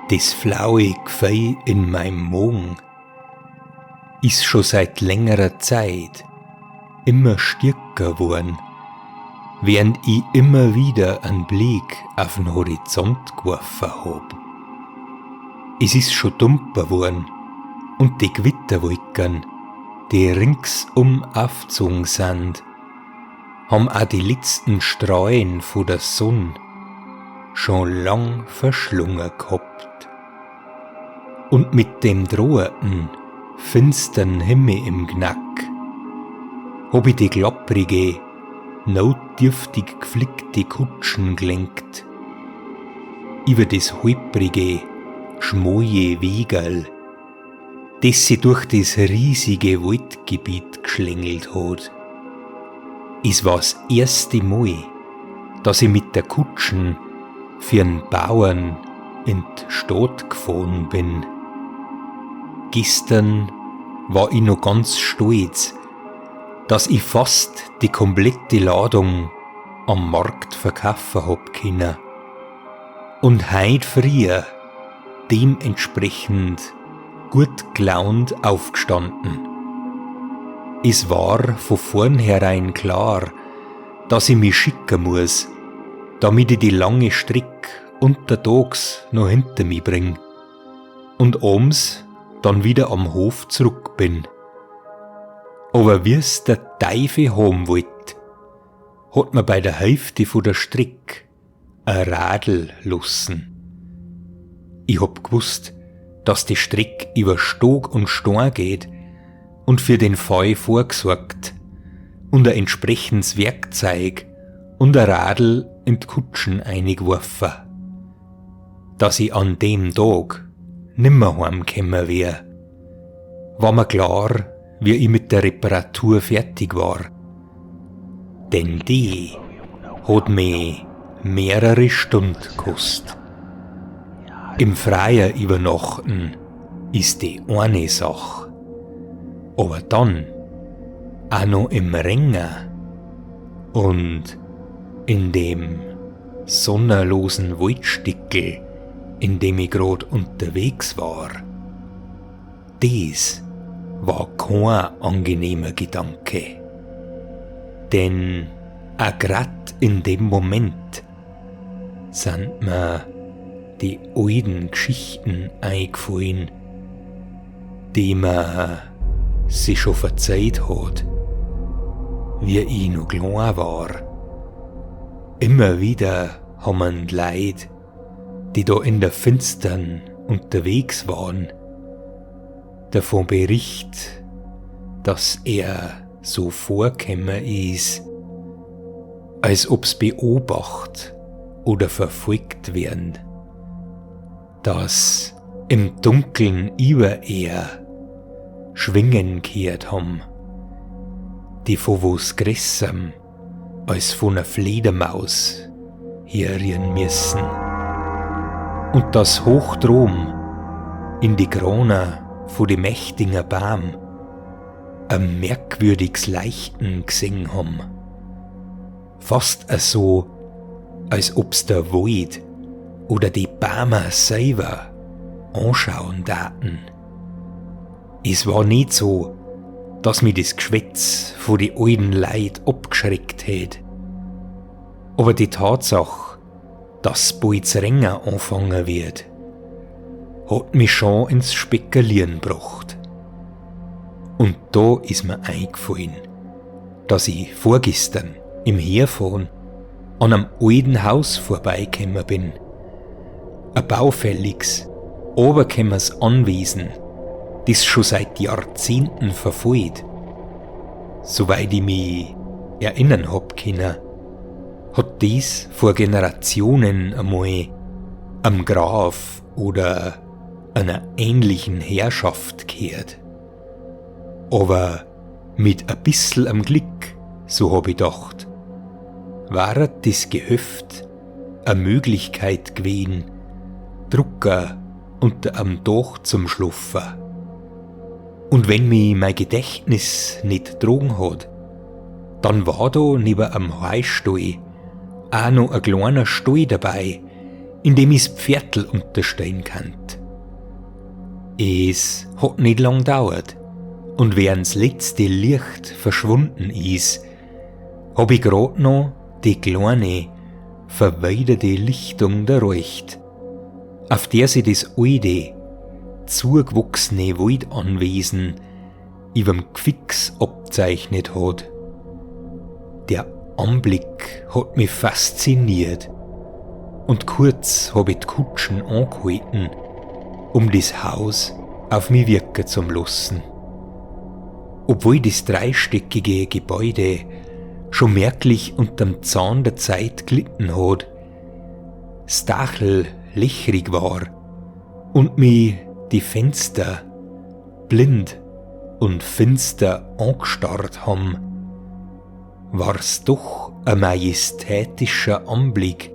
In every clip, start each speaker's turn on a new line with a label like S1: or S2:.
S1: Das flaue Gefühl in meinem Magen ist schon seit längerer Zeit immer stärker geworden, während ich immer wieder einen Blick auf den Horizont geworfen hab. Es ist schon dumpfer geworden und die Gewitterwolken, die ringsum aufgezogen sind, haben auch die letzten Strahlen von der Sonne schon lang verschlungen gehabt. Und mit dem drohenden, finstern Himmel im Knack hab ich die klapprige, notdürftig geflickte Kutschen gelenkt, über das holprige, schmoje Wegerl, das sie durch das riesige Waldgebiet geschlängelt hat. Es war das erste Mal, dass ich mit der Kutschen für einen Bauern in die Stadt gefahren bin. Gestern war ich noch ganz stolz, dass ich fast die komplette Ladung am Markt verkaufen hab können. Und heut früh dementsprechend gut gelaunt aufgestanden. Es war von vornherein klar, dass ich mich schicken muss, damit ich die lange Strecke untertags noch hinter mich bring und abends dann wieder am Hof zurück bin. Aber wie's der Teufel haben wollt, hat mir bei der Hälfte von der Strecke ein Radl lassen. Ich hab gewusst, dass die Strecke über Stock und Stein geht und für den Fall vorgesorgt und ein entsprechendes Werkzeug und ein Radl in die Kutschen eingeworfen, dass ich an dem Tag nimmer heimgekommen wär, war mir klar, wie ich mit der Reparatur fertig war. Denn die hat mich mehrere Stunden gekostet. Im Freien übernachten ist die eine Sache, aber dann auch noch im Ringen und in dem sonnenlosen Waldstickel, in dem ich grad unterwegs war, das war kein angenehmer Gedanke. Denn auch grad in dem Moment sind mir die alten Geschichten eingefallen, die mir sie schon verzeiht hat, wie ich noch klein war. Immer wieder haben die Leute, die da in der Finstern unterwegs waren, davon berichtet, dass er so vorgekommen ist, als ob's beobachtet oder verfolgt werden, dass im Dunkeln über er Schwingen gehört haben, die von was Größerem als von einer Fledermaus herrühren müssen. Und das hoch drum in die Krone von die mächtigen Baum ein merkwürdiges Leichten gesehen haben. Fast so, als ob's der Wald oder die Bäume selber anschauen daten. Es war nicht so, dass mich das Geschwätz von die alten Leid abgeschreckt hätt. Aber die Tatsache, dass bald das Rennen anfangen wird, hat mich schon ins Spekulieren gebracht. Und da ist mir eingefallen, dass ich vorgestern im Herfahren an einem alten Haus vorbeigekommen bin. Ein baufälliges, aberkämmeres Anwesen, das schon seit Jahrzehnten verfällt. Soweit ich mich erinnern hab können, hat dies vor Generationen einmal am Graf oder einer ähnlichen Herrschaft gehört. Aber mit ein bissl am Glück, so hab ich gedacht, war das Gehöft eine Möglichkeit gewesen, Drucker unter am Dach zum Schlafen. Und wenn mich mein Gedächtnis nicht drogen hat, dann war da neben am Heustall auch noch ein kleiner Stall dabei, in dem ich's Pferdl unterstehen kannt. Es hat nicht lang dauert, und während's letzte Licht verschwunden ist, hab ich grad noch die kleine, verweidete Lichtung erreicht, auf der sich das alte, zugewachsene Waldanwesen überm Gfix abzeichnet hat. Der Anblick hat mich fasziniert, und kurz hab ich die Kutschen angehalten, um das Haus auf mich wirken zu lassen. Obwohl das dreistöckige Gebäude schon merklich unterm Zahn der Zeit glitten hat, das Dachel löchrig war und mich die Fenster blind und finster angestarrt haben, war's doch ein majestätischer Anblick,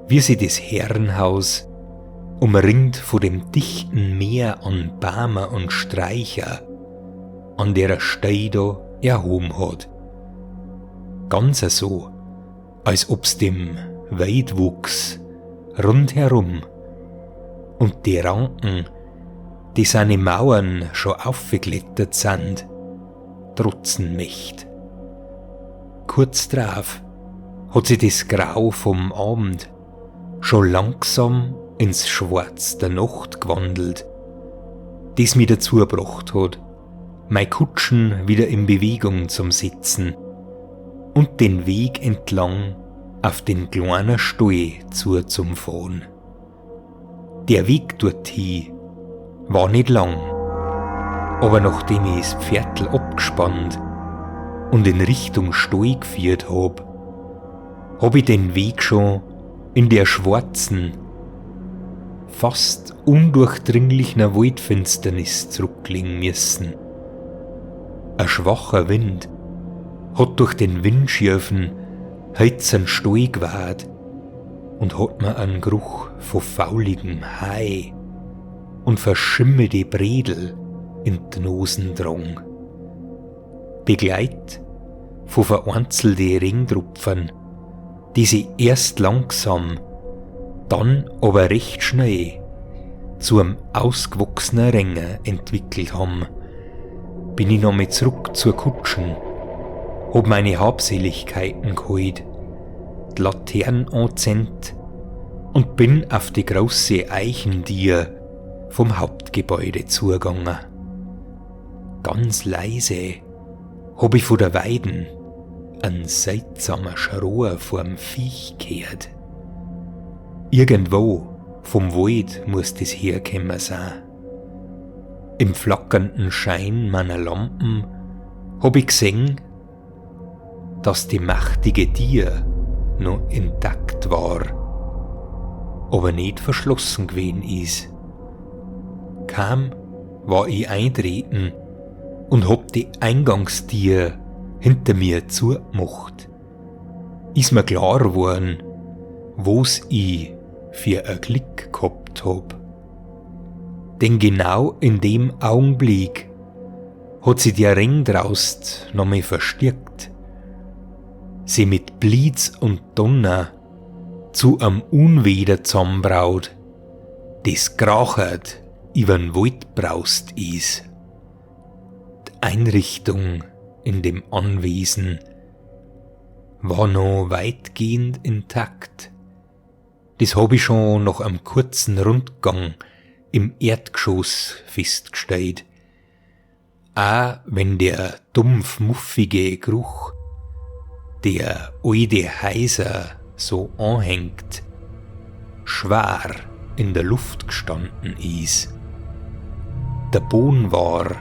S1: wie sie das Herrenhaus, umringt von dem dichten Meer an Bäumen und Sträucher, an der Steide erhoben hat. Ganz so, als ob's dem weit wuchs, rundherum, und die Ranken, die seine Mauern schon aufgeklettert sind, trotzen möcht. Kurz drauf hat sie das Grau vom Abend schon langsam ins Schwarz der Nacht gewandelt, das mich dazu gebracht hat, meine Kutschen wieder in Bewegung zum Sitzen und den Weg entlang auf den kleinen Stall zum Fahren. Der Weg dorthin war nicht lang, aber nachdem ich das Pferdl abgespannt und in Richtung Stall geführt hab ich den Weg schon in der schwarzen, fast undurchdringlichen Waldfinsternis zurücklegen müssen. Ein schwacher Wind hat durch den windschiefen, hölzernen Stall geweht und hat mir einen Geruch von fauligem Hai und verschimmelte Bredel in die Nosen drang. Begleit von vereinzelten Regentropfen, die sich erst langsam, dann aber recht schnell zu einem ausgewachsenen Ringen entwickelt haben, bin ich nochmal zurück zur Kutschen, hab meine Habseligkeiten geholt, die Laternen angezündet und bin auf die große Eichendier vom Hauptgebäude zugegangen. Ganz leise hab ich von der Weiden ein seltsamer Schrohr vorm Viech gehört. Irgendwo vom Wald muss das herkommen sein. Im flackernden Schein meiner Lampen hab ich gesehen, dass die mächtige Tier noch intakt war, aber nicht verschlossen gewesen ist. Kaum war ich eintreten und hab die Eingangstür hinter mir zugemacht, ist mir klar geworden, wo's ich für ein Glück gehabt hab. Denn genau in dem Augenblick hat sie der Ring draust noch mal verstärkt, sie mit Blitz und Donner zu am Unwetter zusammenbraut, das krachert übern Wald braust is. Die Einrichtung in dem Anwesen war noch weitgehend intakt. Das hab ich schon nach einem kurzen Rundgang im Erdgeschoss festgestellt. Auch wenn der dumpf muffige Geruch der alte Häuser so anhängt, schwer in der Luft gestanden ist. Der Boden war,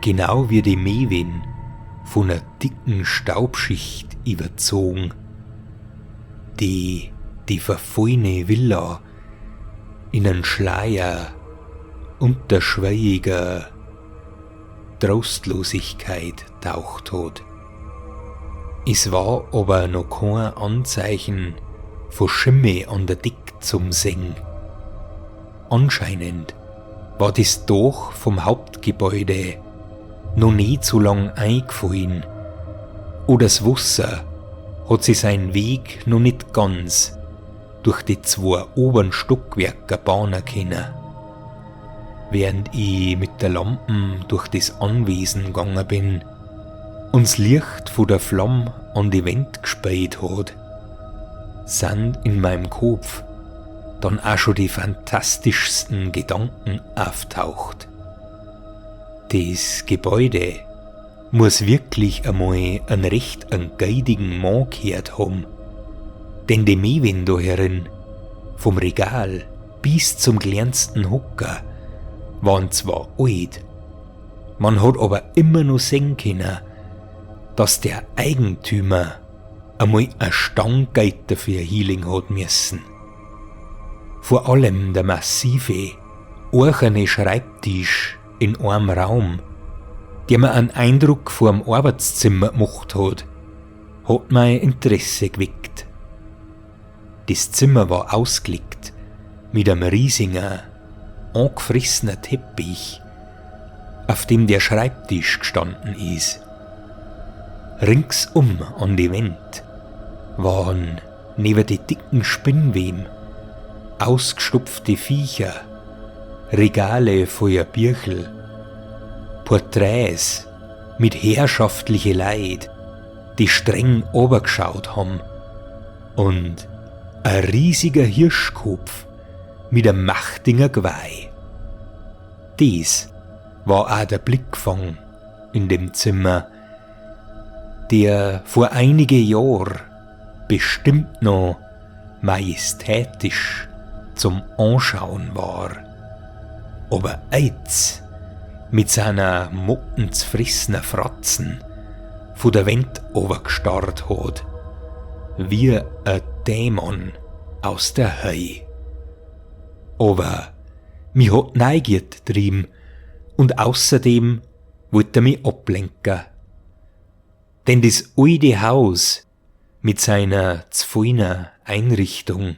S1: genau wie die Mähwen, von einer dicken Staubschicht überzogen, die verfallene Villa in einen Schleier unterschwelliger Trostlosigkeit taucht hat. Es war aber noch kein Anzeichen von Schimmel an der Deck zum Sehen. Anscheinend war das Dach vom Hauptgebäude noch nie zu lang eingefallen, oder das Wasser hat sich seinen Weg noch nicht ganz durch die 2 oberen Stockwerke bahnen können. Während ich mit der Lampen durch das Anwesen gegangen bin und das Licht von der Flamme an die Wand gespäht hat, sind in meinem Kopf dann auch schon die fantastischsten Gedanken auftaucht. Das Gebäude muss wirklich einmal einen recht geidigen Mann gehört haben, denn die Mewen da herin, vom Regal bis zum kleinsten Hocker, waren zwar alt, man hat aber immer noch sehen können, dass der Eigentümer einmal ein Stanggeld dafür Healing hat müssen. Vor allem der massive, eichene Schreibtisch in einem Raum, der mir einen Eindruck vorm Arbeitszimmer gemacht hat mein Interesse geweckt. Das Zimmer war ausgelegt mit einem riesigen, angefressenen Teppich, auf dem der Schreibtisch gestanden ist. Ringsum an die Wand waren neben die dicken Spinnweben ausgestopfte Viecher, Regale voller Büchel, Porträts mit herrschaftlichen Leid, die streng obergeschaut haben, und ein riesiger Hirschkopf mit einem mächtigen Geweih. Dies war auch der Blickfang in dem Zimmer, der vor einige Jahren bestimmt noch majestätisch zum Anschauen war, aber jetzt mit seiner mottenzfrissenen Fratzen von der Wand runtergestarrt hat, wie ein Dämon aus der Hölle. Aber mich hat Neugier getrieben und außerdem wollte er mich ablenken. Denn das alte Haus mit seiner feinen Einrichtung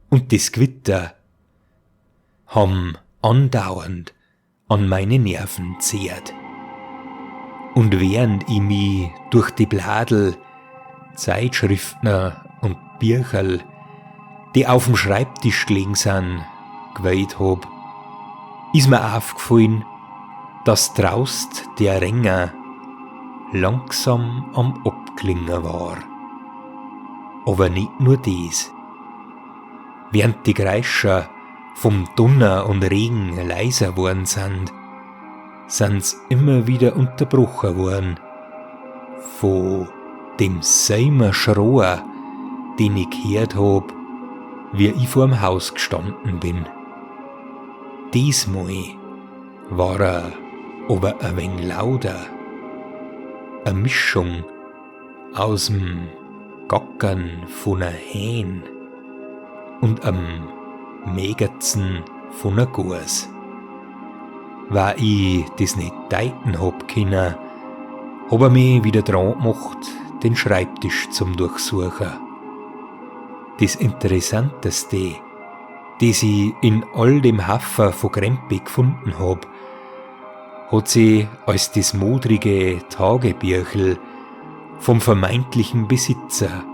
S1: und das Gewitter haben andauernd an meine Nerven zehrt. Und während ich mich durch die Bladel, Zeitschriften und Bücherl, die auf dem Schreibtisch gelegen sind, geweiht hab, ist mir aufgefallen, dass draust der Ränger langsam am Abklingen war. Aber nicht nur das. Während die Geräusche vom Donner und Regen leiser worden sind's immer wieder unterbrochen worden von dem selben Schrohr, den ich gehört hab, wie ich vorm Haus gestanden bin. Diesmal war er aber ein wenig lauter. Eine Mischung aus dem Gackern von einer Hähn und am Mägerzen von einer Gurs. Weil ich das nicht deuten hab können, hab er mich wieder dran gemacht, den Schreibtisch zum Durchsuchen. Das Interessanteste, das ich in all dem Haufen von Krempe gefunden hab, hat sie als das modrige Tagebüchel vom vermeintlichen Besitzer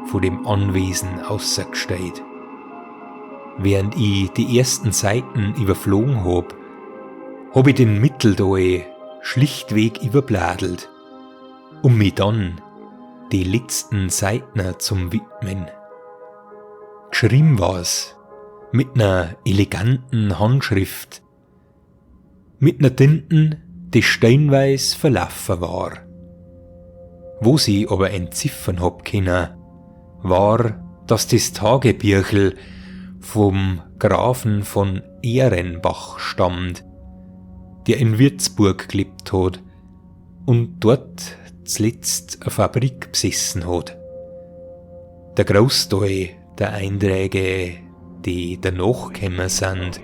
S1: von dem Anwesen ausgestellt. Während ich die ersten Seiten überflogen hab ich den Mittelteil schlichtweg überbladelt, um mich dann die letzten Seiten zum Widmen. Geschrieben war's mit einer eleganten Handschrift, mit einer Tinten, die steinweis verlaufen war. Wo sie aber entziffern hab können, war, dass das Tagebüchel vom Grafen von Ehrenbach stammt, der in Würzburg gelebt hat und dort zuletzt eine Fabrik besessen hat. Der Großteil der Einträge, die danach gekommen sind,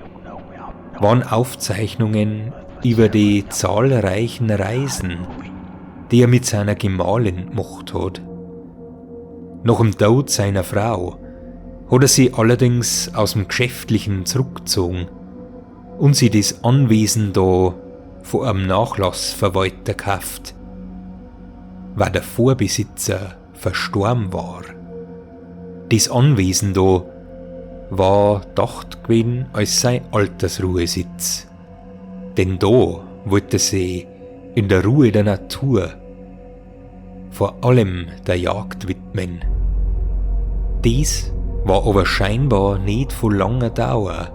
S1: waren Aufzeichnungen über die zahlreichen Reisen, die er mit seiner Gemahlin gemacht hat. Nach dem Tod seiner Frau hat er sie allerdings aus dem Geschäftlichen zurückgezogen und sie das Anwesen da von einem Nachlassverwalter gekauft, weil der Vorbesitzer verstorben war. Das Anwesen da war dacht gewesen als sein Altersruhesitz. Denn da wollte sie in der Ruhe der Natur vor allem der Jagd widmen. Dies war aber scheinbar nicht von langer Dauer,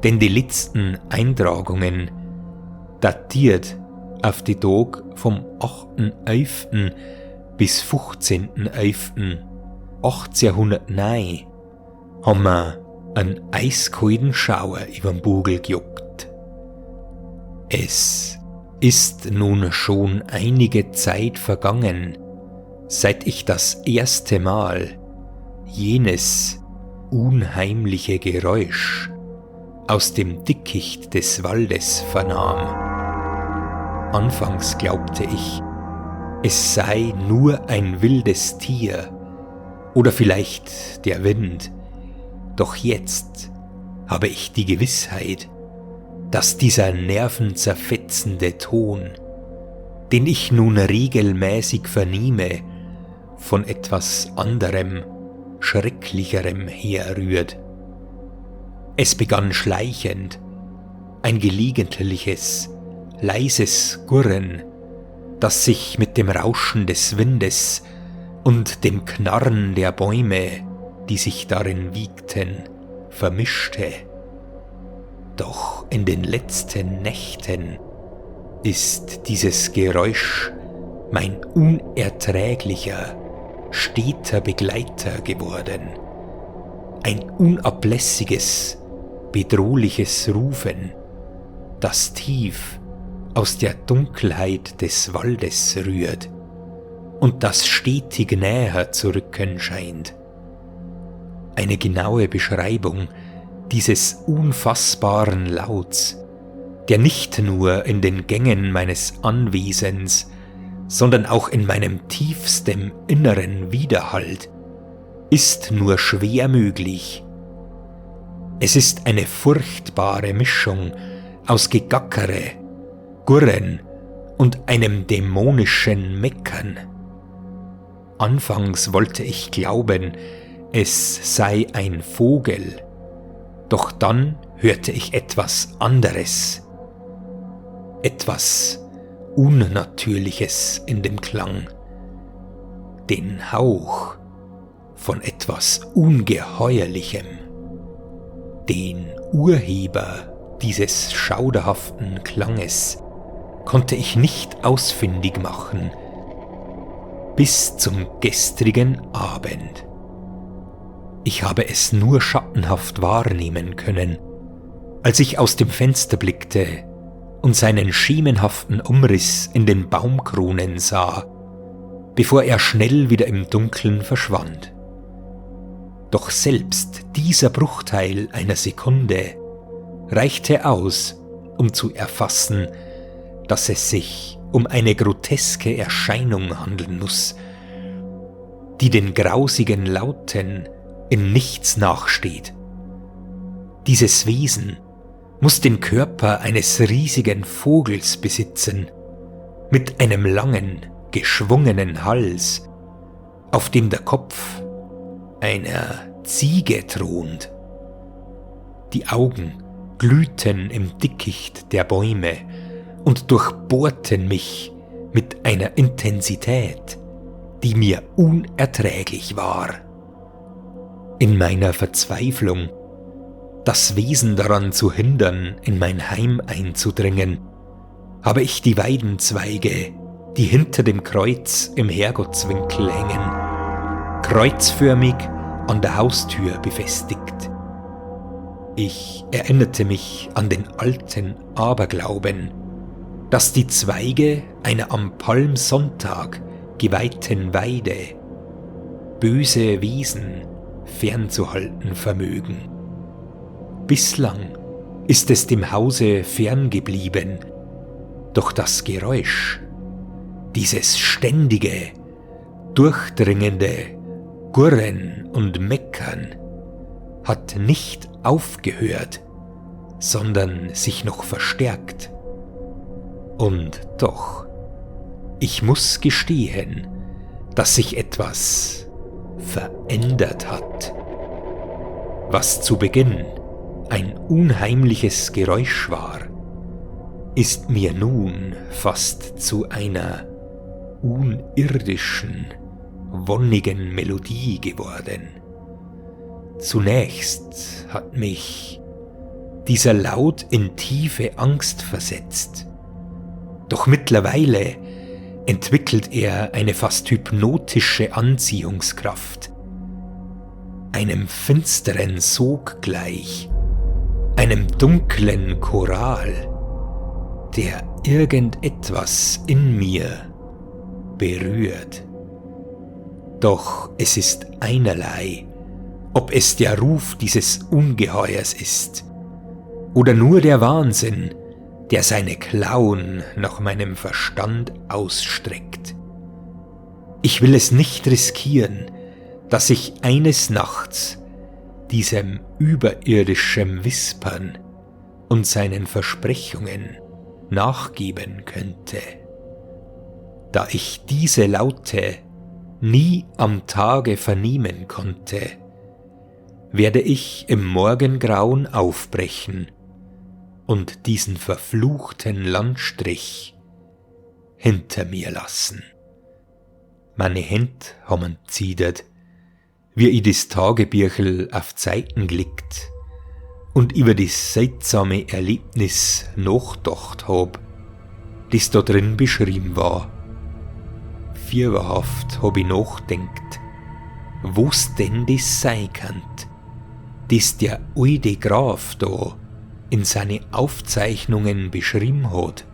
S1: denn die letzten Eintragungen datiert auf die Tage vom 8.11. bis 15.11.1809 haben wir einen eiskalten Schauer übern Bugel gejuckt. Es ist nun schon einige Zeit vergangen, seit ich das erste Mal jenes unheimliche Geräusch aus dem Dickicht des Waldes vernahm. Anfangs glaubte ich, es sei nur ein wildes Tier oder vielleicht der Wind, doch jetzt habe ich die Gewissheit, dass dieser nervenzerfetzende Ton, den ich nun regelmäßig vernehme, von etwas anderem, Schrecklicherem herrührt. Es begann schleichend, ein gelegentliches, leises Gurren, das sich mit dem Rauschen des Windes und dem Knarren der Bäume, die sich darin wiegten, vermischte. Doch in den letzten Nächten ist dieses Geräusch mein unerträglicher, steter Begleiter geworden. Ein unablässiges, bedrohliches Rufen, das tief aus der Dunkelheit des Waldes rührt und das stetig näher zu rücken scheint. Eine genaue Beschreibung dieses unfassbaren Lauts, der nicht nur in den Gängen meines Anwesens, sondern auch in meinem tiefstem Inneren widerhallt, ist nur schwer möglich. Es ist eine furchtbare Mischung aus Gegackere, Gurren und einem dämonischen Meckern. Anfangs wollte ich glauben, es sei ein Vogel, doch dann hörte ich etwas anderes, etwas Unnatürliches in dem Klang, den Hauch von etwas Ungeheuerlichem. Den Urheber dieses schauderhaften Klanges konnte ich nicht ausfindig machen, bis zum gestrigen Abend. Ich habe es nur schattenhaft wahrnehmen können, als ich aus dem Fenster blickte und seinen schemenhaften Umriss in den Baumkronen sah, bevor er schnell wieder im Dunkeln verschwand. Doch selbst dieser Bruchteil einer Sekunde reichte aus, um zu erfassen, dass es sich um eine groteske Erscheinung handeln muss, die den grausigen Lauten in nichts nachsteht. Dieses Wesen muss den Körper eines riesigen Vogels besitzen, mit einem langen, geschwungenen Hals, auf dem der Kopf einer Ziege thront. Die Augen glühten im Dickicht der Bäume und durchbohrten mich mit einer Intensität, die mir unerträglich war. In meiner Verzweiflung, das Wesen daran zu hindern, in mein Heim einzudringen, habe ich die Weidenzweige, die hinter dem Kreuz im Herrgottswinkel hängen, kreuzförmig an der Haustür befestigt. Ich erinnerte mich an den alten Aberglauben, dass die Zweige einer am Palmsonntag geweihten Weide böse Wesen fernzuhalten vermögen. Bislang ist es dem Hause ferngeblieben, doch das Geräusch, dieses ständige, durchdringende Gurren und Meckern hat nicht aufgehört, sondern sich noch verstärkt. Und doch, ich muss gestehen, dass sich etwas verändert hat. Was zu Beginn ein unheimliches Geräusch war, ist mir nun fast zu einer unirdischen, wonnigen Melodie geworden. Zunächst hat mich dieser Laut in tiefe Angst versetzt, doch mittlerweile entwickelt er eine fast hypnotische Anziehungskraft, einem finsteren Sog gleich, einem dunklen Choral, der irgendetwas in mir berührt. Doch es ist einerlei, ob es der Ruf dieses Ungeheuers ist oder nur der Wahnsinn, der seine Klauen nach meinem Verstand ausstreckt. Ich will es nicht riskieren, dass ich eines Nachts diesem überirdischen Wispern und seinen Versprechungen nachgeben könnte. Da ich diese Laute nie am Tage vernehmen konnte, werde ich im Morgengrauen aufbrechen und diesen verfluchten Landstrich hinter mir lassen. Meine Hände haben zittert, wie ich das Tagebüchel auf die Seiten gelegt und über das seltsame Erlebnis nachgedacht hab, das da drin beschrieben war. Fieberhaft hab ich nachdenkt, wo's denn das sein könnt, das der alte Graf da in seine Aufzeichnungen beschrieben hat.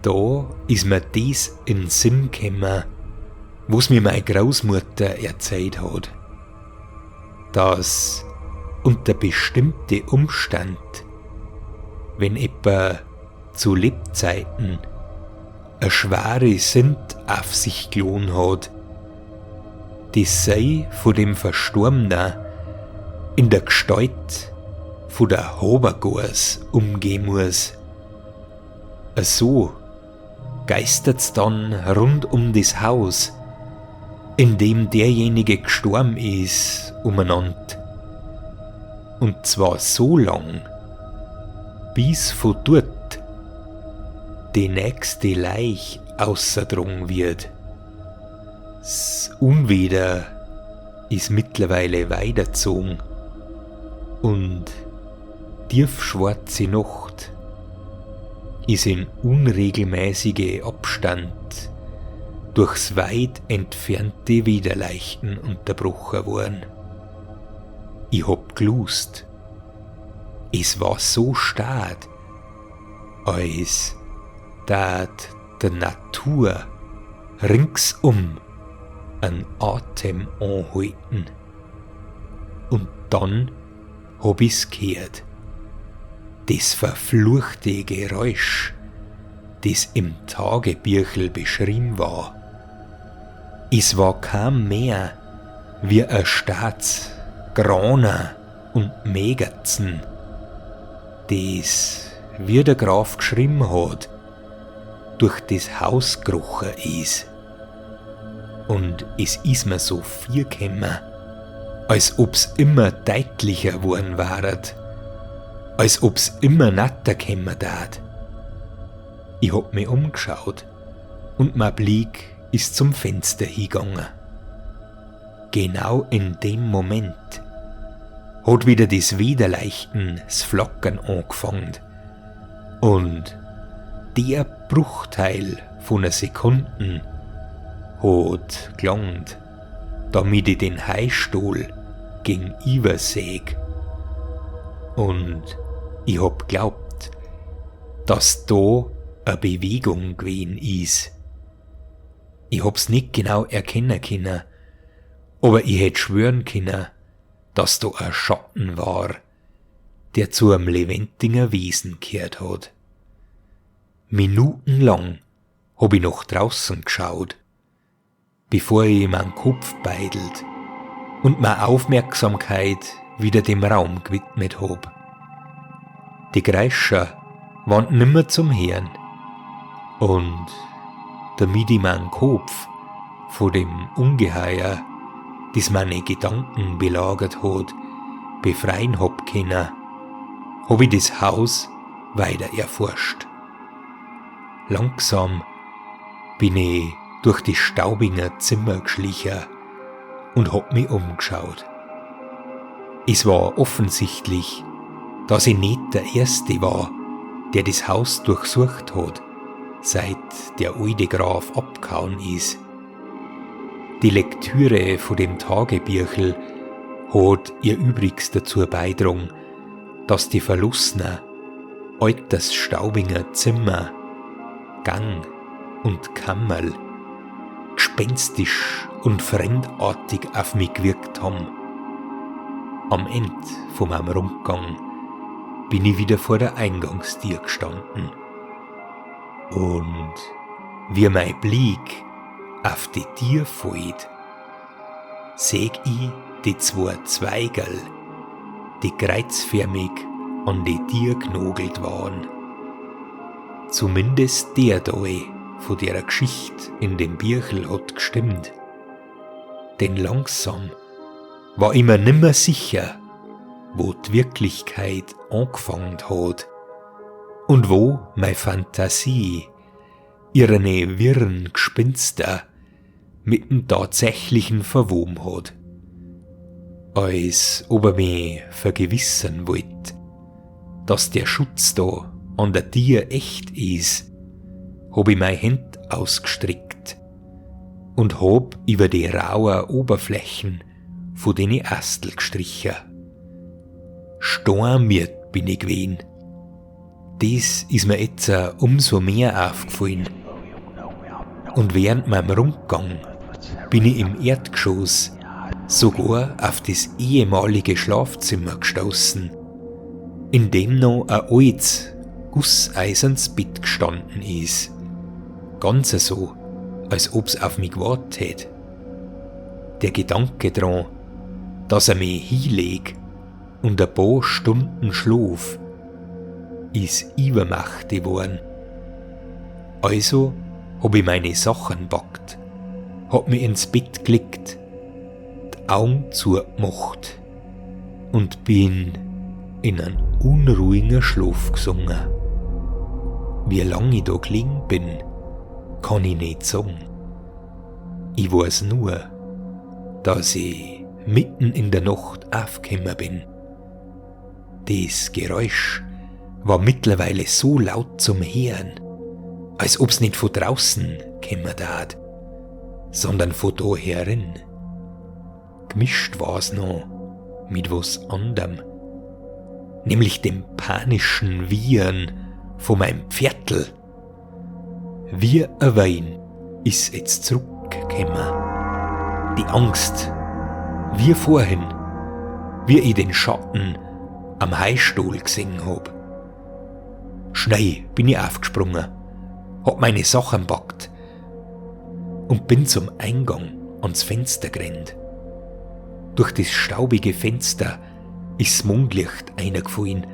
S1: Da ist mir das in den Sinn gekommen, was mir meine Großmutter erzählt hat, dass unter bestimmte Umstand, wenn etwa zu Lebzeiten eine schwere Sünd auf sich geladen hat, das sei von dem Verstorbenen in der Gestalt von der Habergors umgehen muss. So geistert's dann rund um das Haus, in dem derjenige gestorben ist, umeinander. Und zwar so lang, bis von dort die nächste Leich außerdrungen wird. Das Unwetter ist mittlerweile weitergezogen und tiefschwarze Nacht ist in unregelmäßige Abstand durchs weit entfernte Wetterleuchten unterbrochen worden. Ich hab gelust, es war so stark, als dat der Natur ringsum einen Atem anhalten. Und dann hab ich's gehört. Das verfluchte Geräusch, das im Tagebüchel beschrieben war. Es war kaum mehr wie ein Staats Graner und Megerzen, das, wie der Graf geschrieben hat, durch das Haus gekrochen ist. Und es ist mir so viel gekommen, als ob's immer deutlicher geworden wäret, als ob's immer netter gekommen dat. Ich hab mich umgeschaut und mein Blick ist zum Fenster hingegangen. Genau in dem Moment hat wieder das Wetterleuchten, das Flackern angefangen und der Bruchteil von einer Sekunde hat gelangt, damit ich den Heiststuhl gegenüber säg. Und ich hab glaubt, dass da eine Bewegung gewesen ist. Ich hab's nicht genau erkennen können, aber ich hätt schwören können, dass da ein Schatten war, der zu einem lebendigen Wesen gehört hat. Minutenlang hab ich nach draußen geschaut, bevor ich meinen Kopf beidelt und meine Aufmerksamkeit wieder dem Raum gewidmet hab. Die Geräusche waren nimmer zum Hören und damit ich meinen Kopf vor dem Ungeheuer, das meine Gedanken belagert hat, befreien hab können, hab ich das Haus weiter erforscht. Langsam bin ich durch die Staubinger Zimmer geschlichen und hab mich umgeschaut. Es war offensichtlich, dass ich nicht der Erste war, der das Haus durchsucht hat, seit der alte Graf abgehauen ist. Die Lektüre von dem Tagebüchel hat ihr Übriges dazu beigetragen, dass die verlassenen alters Staubinger Zimmer, Gang und Kammerl gespenstisch und fremdartig auf mich gewirkt haben. Am Ende von meinem Rundgang bin ich wieder vor der Eingangstür gestanden. Und wie mein Blick auf die Tür fällt, seh ich die zwei Zweigerl, die kreuzförmig an die Tür genagelt waren. Zumindest der da von der Geschichte in dem Büchel hat gestimmt. Denn langsam war ich mir nimmer sicher, wo die Wirklichkeit angefangen hat und wo meine Fantasie ihre wirren Gespinster mit dem Tatsächlichen verwoben hat. Als ob er mich vergewissern wollte, dass der Schutz da an der Tür echt ist, hab ich meine Hand ausgestreckt und hab über die rauen Oberflächen von den Astel gestrichen. Stormiert bin ich gewesen. Das ist mir jetzt umso mehr aufgefallen. Und während meinem Rundgang bin ich im Erdgeschoss sogar auf das ehemalige Schlafzimmer gestoßen, in dem noch ein altes, gusseisernes Bett gestanden ist. Ganz so, als ob's auf mich gewartet hätte. Der Gedanke dran, dass er mich hinleg und ein paar Stunden schlaf, ist übermächtig geworden. Also hab ich meine Sachen packt, hab mich ins Bett gelegt, die Augen zugemacht und bin in einen unruhigen Schlaf gesunken. Wie lange ich da gelegen bin, kann ich nicht sagen. Ich weiß nur, dass ich mitten in der Nacht aufgekommen bin. Das Geräusch war mittlerweile so laut zum Hören, als ob's nicht von draußen kommen tat, sondern von da herin. Gemischt war's noch mit was anderem, nämlich dem panischen Wiehern von meinem Pferdl. Wie ein Wein ist jetzt zurückgekommen. Die Angst, wie vorhin, wie ich den Schatten am Heiststuhl gesehen hab. Schnell bin ich aufgesprungen, hab meine Sachen packt und bin zum Eingang ans Fenster gerannt. Durch das staubige Fenster ist das Mondlicht reingefallen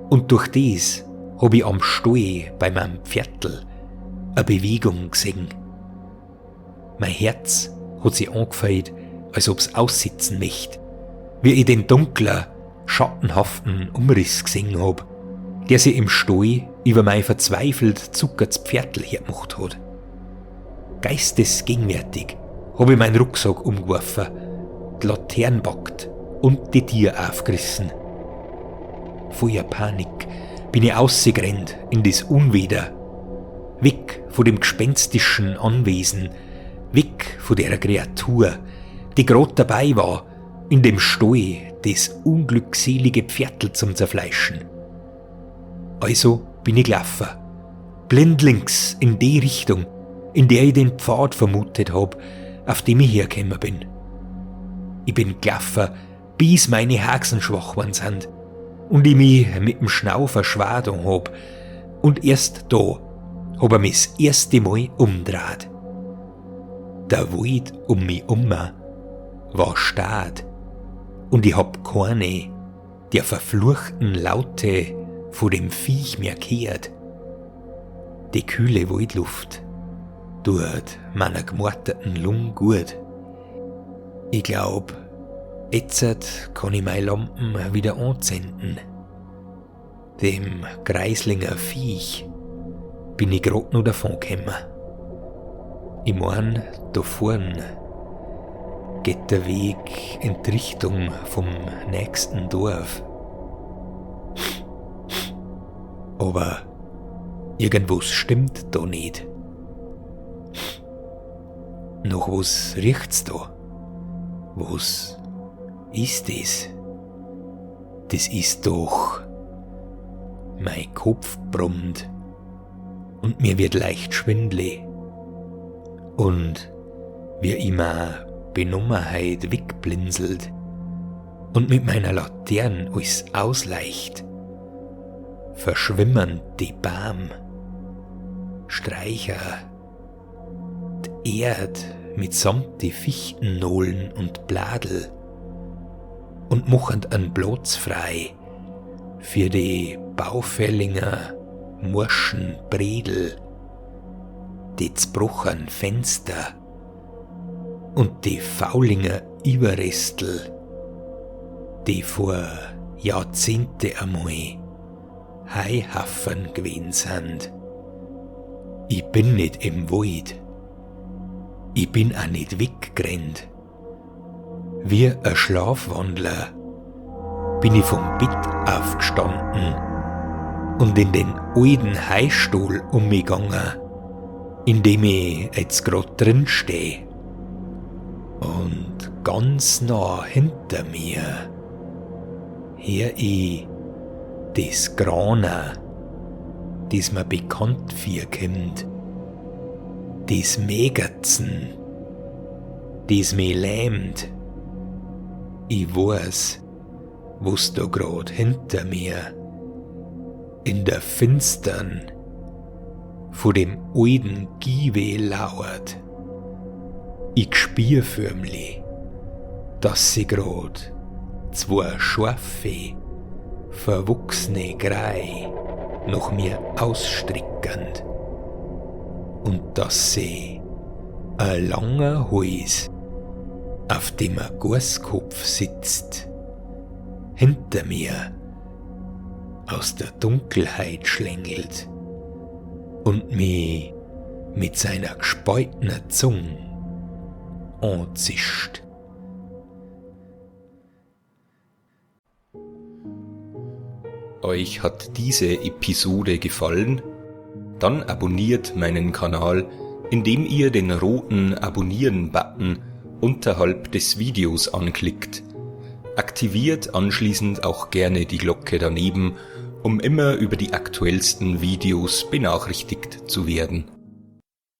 S1: und durch das hab ich am Stall bei meinem Pferdl eine Bewegung gesehen. Mein Herz hat sich angefeuert, als ob's aussitzen möchte, wie ich den dunklen, schattenhaften Umriss gesehen hab, der sich im Stall über mein verzweifelt zuckertes Pferdl hergemacht hat. Geistesgegenwärtig hab ich meinen Rucksack umgeworfen, die Laterne packt und die Tür aufgerissen. Voller Panik bin ich rausgerannt in das Unwetter, weg von dem gespenstischen Anwesen, weg von der Kreatur, die grad dabei war, in dem Stall das unglückselige Pferdl zum Zerfleischen. Also bin ich gelaufen, blindlings in die Richtung, in der ich den Pfad vermutet hab, auf dem ich hergekommen bin. Ich bin gelaufen, bis meine Haxen schwach worden sind und ich mich mit dem Schnaufer schwadern hab und erst da hab ich mich das erste Mal umdreht. Der Wald um mich herum war stad und ich hab keine der verfluchten Laute von dem Viech mehr gehört. Die kühle Waldluft tut meiner gemorterten Lunge gut. Ich glaub, Jetzt kann ich meine Lampen wieder anzünden. Dem Greislinger Viech bin ich grad noch davon gekommen. Ich mein, da vorn geht der Weg in die Richtung vom nächsten Dorf. Aber irgendwas stimmt da nicht. Nach was riecht's da? Was ist das? Das ist doch... Mein Kopf brummt und mir wird leicht schwindelig. Und wie immer Benommenheit wegblinzelt und mit meiner Laterne alles ausleicht, verschwimmen die Baum, Streicher, die Erd mitsamt die Fichtennohlen und Bladel und machen einen Platz frei für die baufällinger, morschen Bredel, die zbrochenen Fenster und die faulinger Überrestel, die vor Jahrzehnte einmal Haihafen gewesen sind. Ich bin nicht im Wald. Ich bin auch nicht weggerannt. Wie ein Schlafwandler bin ich vom Bett aufgestanden und in den alten Heustuhl umgegangen, in dem ich jetzt grad drin stehe. Und ganz nah hinter mir hör ich das Grana, das mir bekannt vorkommt, das Mägerzen, das mich lähmt. Ich weiß, was da grad hinter mir in der Finstern vor dem alten Giwe lauert. Ich spür förmlich, dass sie grad zwei scharfe, verwachsene Grei nach mir ausstrickend und dass sie ein langer Hals, auf dem ein Gorskopf sitzt, hinter mir aus der Dunkelheit schlängelt und mich mit seiner gespaltenen Zunge anzischt.
S2: Euch hat diese Episode gefallen? Dann abonniert meinen Kanal, indem ihr den roten Abonnieren-Button unterhalb des Videos anklickt. Aktiviert anschließend auch gerne die Glocke daneben, um immer über die aktuellsten Videos benachrichtigt zu werden.